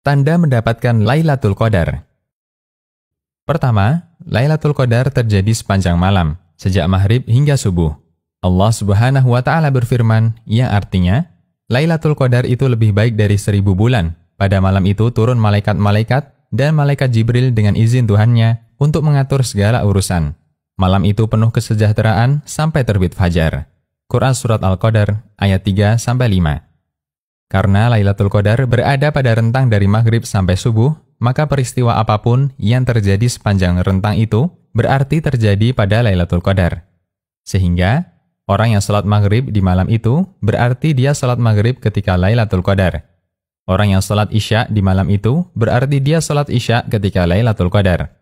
Tanda mendapatkan Lailatul Qadar. Pertama, Lailatul Qadar terjadi sepanjang malam, sejak maghrib hingga subuh. Allah Subhanahu wa Ta'ala berfirman, yang artinya, Lailatul Qadar itu lebih baik dari 1000 bulan. Pada malam itu turun malaikat-malaikat dan malaikat Jibril dengan izin Tuhannya untuk mengatur segala urusan. Malam itu penuh kesejahteraan sampai terbit fajar. Quran Surat Al-Qadar ayat 3-5. Karena Lailatul Qadar berada pada rentang dari maghrib sampai subuh, maka peristiwa apapun yang terjadi sepanjang rentang itu berarti terjadi pada Lailatul Qadar. Sehingga, orang yang salat maghrib di malam itu berarti dia salat maghrib ketika Lailatul Qadar. Orang yang salat isya di malam itu berarti dia salat isya ketika Lailatul Qadar.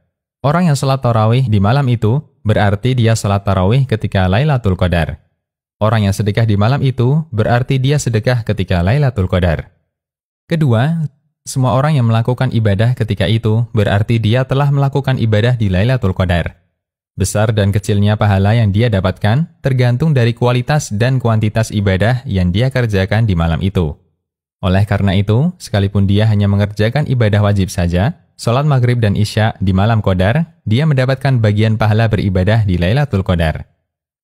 Orang yang salat tarawih di malam itu berarti dia salat tarawih ketika Lailatul Qadar. Orang yang sedekah di malam itu berarti dia sedekah ketika Lailatul Qadar. Kedua, semua orang yang melakukan ibadah ketika itu berarti dia telah melakukan ibadah di Lailatul Qadar. Besar dan kecilnya pahala yang dia dapatkan tergantung dari kualitas dan kuantitas ibadah yang dia kerjakan di malam itu. Oleh karena itu, sekalipun dia hanya mengerjakan ibadah wajib saja, sholat maghrib dan isya di malam Qadar, dia mendapatkan bagian pahala beribadah di Lailatul Qadar.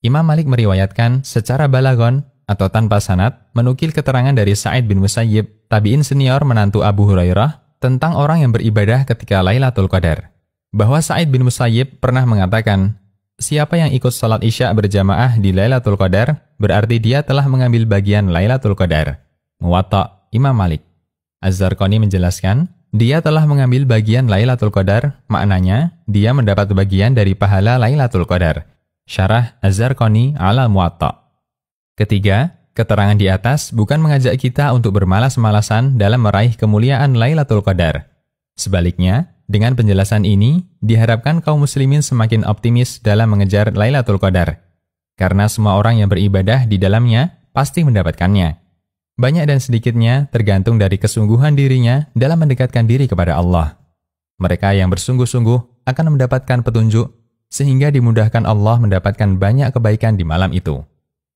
Imam Malik meriwayatkan secara balaghon atau tanpa sanad menukil keterangan dari Sa'id bin Musayyib, tabi'in senior menantu Abu Hurairah, tentang orang yang beribadah ketika Lailatul Qadar. Bahwa Sa'id bin Musayyib pernah mengatakan, siapa yang ikut salat isya berjamaah di Lailatul Qadar, berarti dia telah mengambil bagian Lailatul Qadar. Muwatta Imam Malik. Az-Zarqani menjelaskan, dia telah mengambil bagian Lailatul Qadar, maknanya dia mendapat bagian dari pahala Lailatul Qadar. Syarah Az-Zarqani ala Muwatta. Ketiga, keterangan di atas bukan mengajak kita untuk bermalas-malasan dalam meraih kemuliaan Lailatul Qadar. Sebaliknya, dengan penjelasan ini, diharapkan kaum muslimin semakin optimis dalam mengejar Lailatul Qadar. Karena semua orang yang beribadah di dalamnya pasti mendapatkannya. Banyak dan sedikitnya tergantung dari kesungguhan dirinya dalam mendekatkan diri kepada Allah. Mereka yang bersungguh-sungguh akan mendapatkan petunjuk, sehingga dimudahkan Allah mendapatkan banyak kebaikan di malam itu.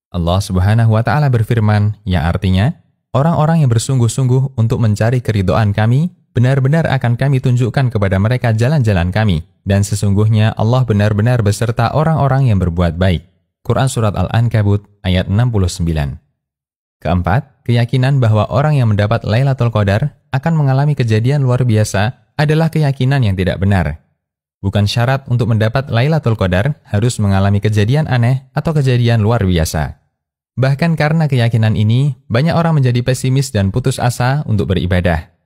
Allah Subhanahu wa Ta'ala berfirman, yang artinya, orang-orang yang bersungguh-sungguh untuk mencari keridhaan kami, benar-benar akan kami tunjukkan kepada mereka jalan-jalan kami, dan sesungguhnya Allah benar-benar beserta orang-orang yang berbuat baik. Quran Surat Al-Ankabut ayat 69. Keempat, keyakinan bahwa orang yang mendapat Lailatul Qadar akan mengalami kejadian luar biasa adalah keyakinan yang tidak benar. Bukan syarat untuk mendapat Lailatul Qadar harus mengalami kejadian aneh atau kejadian luar biasa. Bahkan karena keyakinan ini, banyak orang menjadi pesimis dan putus asa untuk beribadah.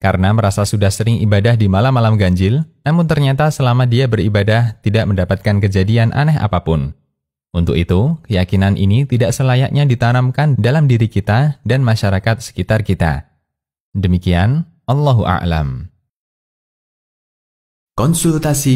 Karena merasa sudah sering ibadah di malam-malam ganjil, namun ternyata selama dia beribadah tidak mendapatkan kejadian aneh apapun. Untuk itu, keyakinan ini tidak selayaknya ditanamkan dalam diri kita dan masyarakat sekitar kita. Demikian, Allahu a'lam. Konsultasi